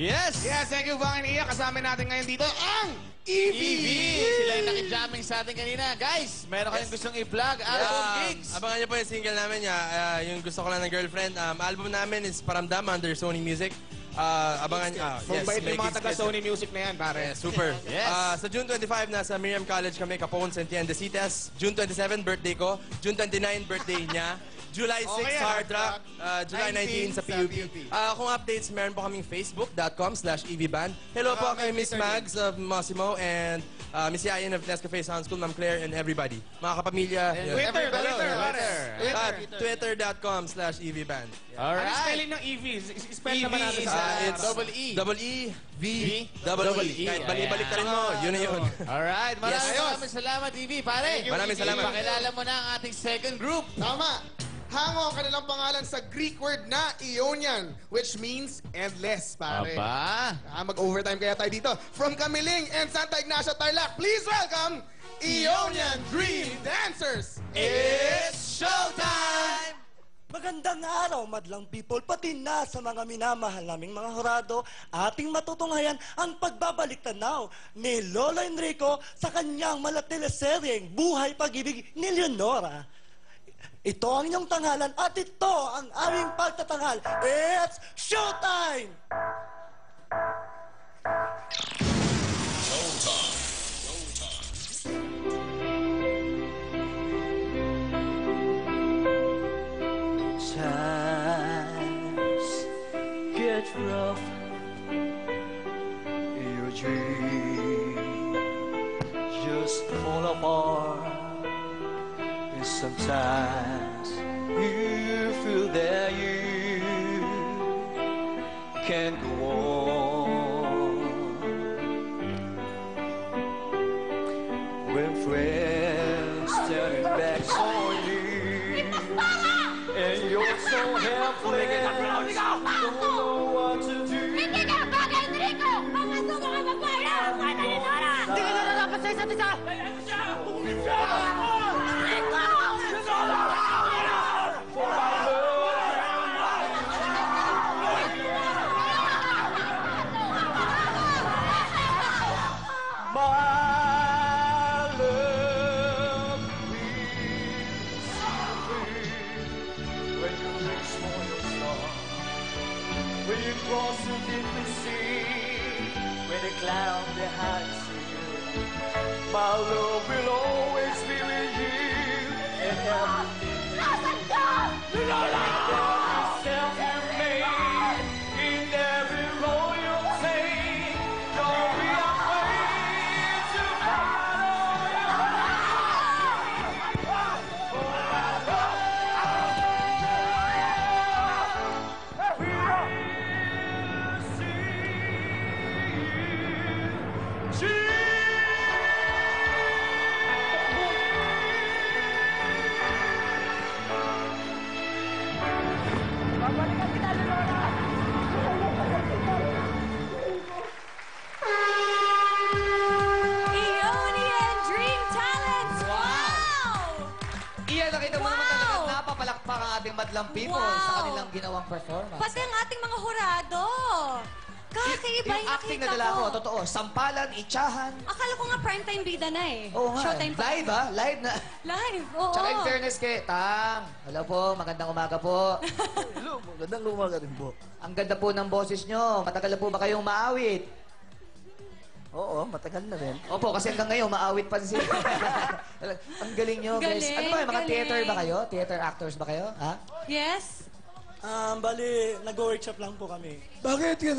Yes! Yes, thank you, Bang Iya. Kasama natin ngayon dito ang EVV! Sila yung nakijamming sa atin kanina. Guys, meron kayong gustong i-plug album gigs. Abangan niyo po yung single namin, yung gusto ko lang ng girlfriend. Album namin is Paramdam under Sony Music. Abangan niyo. Mabait yung mga taga-Sony Music na yan, pare. Super. Yes. Sa June 25, nasa Miriam College kami, Capone, Santiago, Desitas. June 27, birthday ko. June 29, birthday niya. July 6, Okay, Hard Rock. July 19 sa PUP. PUP. Kung updates, meron po kaming facebook.com/evband. Hello po kay Miss Mags of Massimo and Miss Yayan of Nescafe Sound School, Ma'am Claire, and everybody. Mga kapamilya. Twitter, pare. Twitter.com/evband. Ano Alright. spelling ng EV? Spell naman natin sa... It's double E. Double E, V, double E. Kahit balik-balik ka rin mo, yun na yun. Alright, Yes. maraming salamat, EV, pare. Maraming salamat. Pakilala mo na ang ating second group. Tama. Hango ang kanilang pangalan sa Greek word na Ionian, which means endless, pare. Aba. Mag-overtime kaya tayo dito. From Camiling and Santa Ignacio, Tarlac, please welcome Ionian Dream Dancers! It's showtime! Magandang araw, madlang people, pati na sa mga minamahal naming mga hurado, ating matutunghayan ang pagbabalik tanaw ni Lolo Enrico sa kanyang malateleseryeng Buhay Pag-ibig ni Leonora. Ito ang inyong tanghalan at ito ang aming pagtatanghal. It's showtime! Times get rough, your dream just fall apart, and sometimes you feel that you can't go on. When friends turn their backs on you and you're so helpless, don't know what to do. Hindi ka bagay, Enrico! Mga suga ka magpala! Mga Leonora! Hindi ka nalalapas sa isa't isa! When you cross the deep sea, when the cloud behind you, my love will always be with you. And everything Nasaan ka? yourself you made in every role you take. Don't be afraid to follow your Ionian Dream Talents! Wow! Iya, nakita mo naman Wow! talaga napapalakpak ang ating madlang people Wow! sa kanilang ginawang performance. Pati ang ating mga hurado. Kakaiba Yung yung acting na nakita dala ko, ko. totoo. Sampalan, itsahan. Akala ko nga primetime bida na eh. Oo nga. Showtime pa. Live ha? Live na. Live, oo. Tsaka in fairness kay Tang. Hello po, magandang umaga po. Hello, magandang umaga rin po. Ang ganda po ng boses nyo. Matagal na po ba kayong maawit? Oo, matagal na rin. Opo, kasi hanggang ngayon, maawit pa siya. Ang galing nyo, guys. Galing, Ano ba, mga galing. theater ba kayo? Theater actors ba kayo? Ha? Yes? Bali, nag-workshop lang po kami. Bakit yun?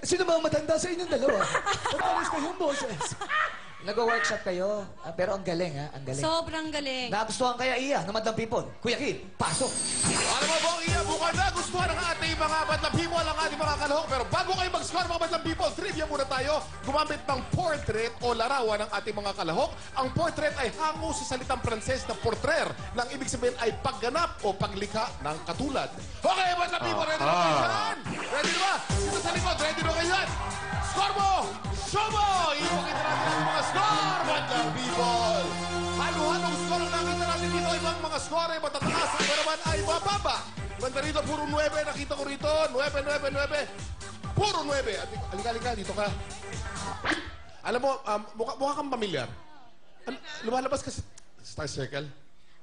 Sino ba ang matanda sa inyong dalawa? Matalis kayong boses. Nag-workshop kayo. Pero ang galing, ha? Ang galing. Sobrang galing. Nagustuhan kaya iya ng madlang people. Kuya Kid, pasok! Alam mo, Bong Iya, bukod na gustuhan ng ating mga madlang people ang ating mga kalahok. Pero bago kayo mag-score mga madlang people, trivia muna tayo. Gumamit ng portrait o larawan ng ating mga kalahok. Ang portrait ay hango sa salitang Pranses na portrer. Nang ibig sabihin ay pagganap o paglikha ng katulad. Okay, madlang people, ready na kayo dyan? Ready na ba? Dito sa likod, ready na kayo dyan? Score mo! Show mo! Ipakita natin ang mga score, madlang people! Halo-halong score ang nakita natin dito. Ibang mga score ay matataas. Ang naman ay mababa. Banda rito, puro 9. Nakita ko rito. 9, 9, 9. puro 9. Halika, dito ka. Alam mo, mukha kang pamilyar. Lumalabas ka sa Star Circle?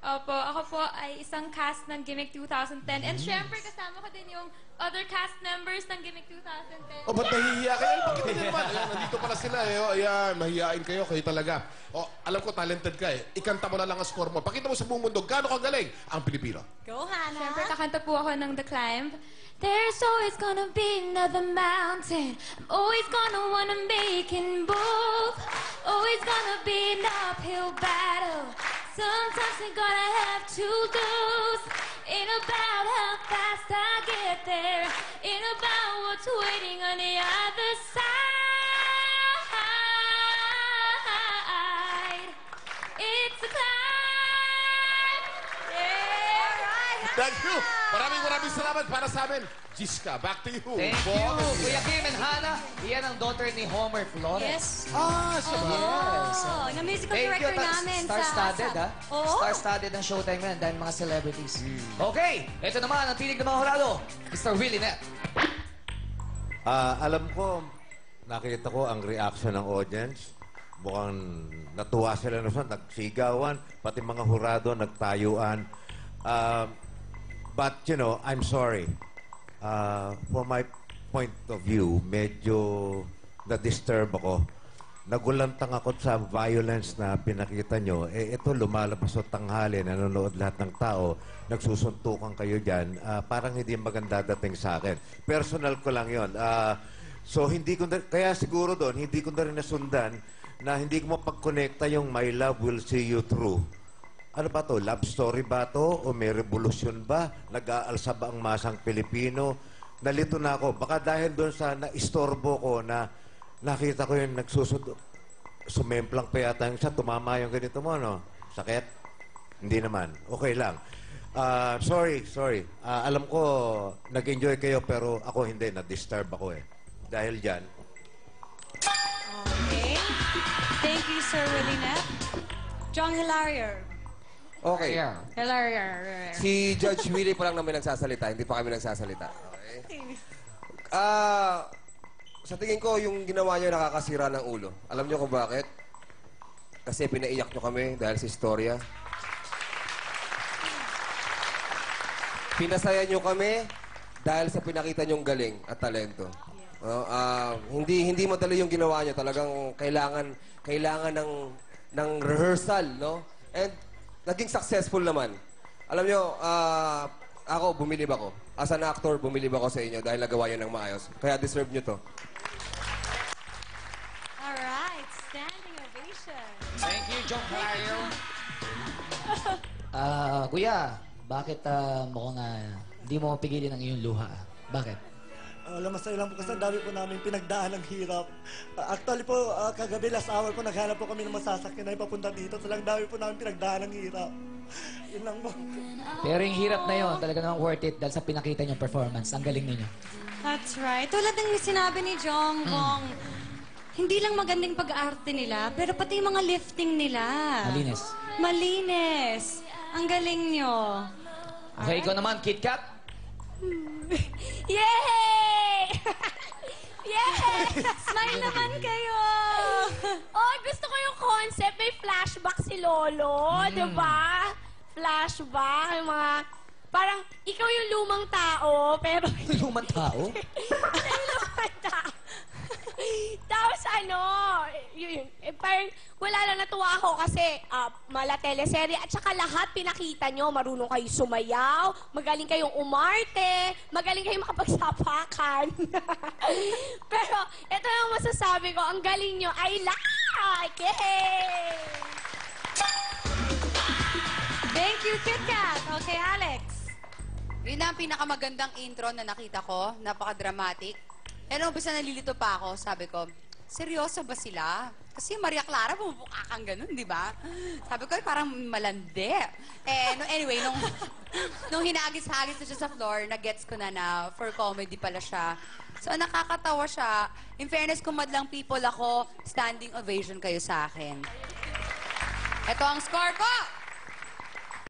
Opo, ako po ay isang cast ng Gimmick 2010. And syempre, kasama ko din yung other cast members ng Gimmick 2010. O, ba't nahihiya kayo? Pakita niyo naman. Ayan, nandito pala sila eh. O, ayan, mahihiyain kayo talaga. O, alam ko, talented ka eh. Ikanta mo na lang ang score mo. Pakita mo sa buong mundo, gaano kagaling ang Pilipino. Go, Hannah! Syempre, kakanta po ako ng The Climb. There's always gonna be another mountain. I'm always gonna wanna make it move. Always gonna be an uphill battle. Sometimes we're gonna have to lose. Ain't about how fast I get there. Ain't about what's waiting on the other side. It's a climb. Yeah. Thank you. Maraming salamat para sa amin. Jiska, back to you. Thank you, Kuya Kim and Hannah. Iyan ang daughter ni Homer Flores. Yes. Siya ba? Oh, na musical Thank you. director namin Star-studded, sa ha? Oo. Star-studded ang showtime yan dahil mga celebrities. Okay, ito naman ang tinig ng mga hurado. Mr. Willie Net. Alam ko, nakita ko ang reaction ng audience. Mukhang natuwa sila na nagsigawan, pati mga hurado nagtayuan. But, you know, I'm sorry. For my point of view, medyo na-disturb ako. Nagulantang ako sa violence na pinakita nyo. Ito lumalabas sa tanghali, nanonood lahat ng tao, nagsusuntukan kayo dyan. Parang hindi maganda dating sa akin. Personal ko lang yon. So, kaya siguro doon, hindi ko na rin nasundan na hindi ko mapag-connecta yung My Love Will See You Through. Ano ba to? Love story ba to? O may revolusyon ba? Nag-aalsa ba ang masang Pilipino? Nalito na ako. Baka dahil doon sa naistorbo ko na nakita ko yung sumemplang pa yata yung isa, tumama yung ganito mo, no? Sakit? Hindi naman. Okay lang. Sorry. Alam ko, nag-enjoy kayo, pero ako hindi. Na-disturb ako eh. Dahil dyan. Okay. Thank you, Sir Willie Net. John Hilario. Okay. Hilario. Si Judge Willie pa lang namin nagsasalita. Hindi pa kami nagsasalita. Okay? Sa tingin ko, yung ginawa niyo nakakasira ng ulo. Alam niyo kung bakit? Kasi pinaiyak niyo kami dahil sa istorya. Pinasaya niyo kami dahil sa pinakita niyong galing at talento. Hindi madali yung ginawa niyo. Talagang kailangan ng rehearsal, no? And naging successful naman. Alam nyo, ako, bumilib ako. As an actor, bumilib ako sa inyo dahil nagawa nyo ng maayos. Kaya deserve nyo to. Alright, standing ovation. Thank you, John Hilario. Kuya, bakit mukhang hindi mo mapigilin ang iyong luha? Bakit? Alam, masaya lang po kasi ang dami po namin pinagdaan ng hirap. Actually po, kagabi last hour po, naghanap po kami ng masasakyan na ipapunta dito. Talang dami po namin pinagdaan ng hirap. Yun lang po. Pero yung hirap na yun, talaga namang worth it dahil sa pinakita niyong performance. Ang galing ninyo. That's right. Tulad ng sinabi ni Jong Bong, hindi lang magandang pag-aarte nila, pero pati yung mga lifting nila. Malinis. Ang galing nyo. Okay, ikaw naman, Kit Kat. Yay! Yay! Smile naman kayo! Oh, gusto ko yung concept. May flashback si Lolo, di ba? Flashback, yung mga... Parang ikaw yung lumang tao, pero... Lumang tao? Yung lumang tao. Tapos parang wala lang, natuwa ako kasi mala teleserye at saka lahat pinakita nyo. Marunong kayo sumayaw, magaling kayong umarte, magaling kayong makapagsapakan. Pero ito yung masasabi ko, ang galing nyo. I like! Yay! Thank you, Kit Kat. Okay, Alex. Yun na ang pinakamagandang intro na nakita ko. Napaka-dramatic. Eh, nung umpisa nalilito pa ako, sabi ko, seryoso ba sila? Kasi Maria Clara, bumubukha kang ganun, di ba? Sabi ko, parang malandi. Anyway, nung hinagis-hagis na siya sa floor, na-gets ko na for comedy pala siya. So, nakakatawa siya. In fairness, kung madlang people ako, standing ovation kayo sa akin. Ito ang score ko!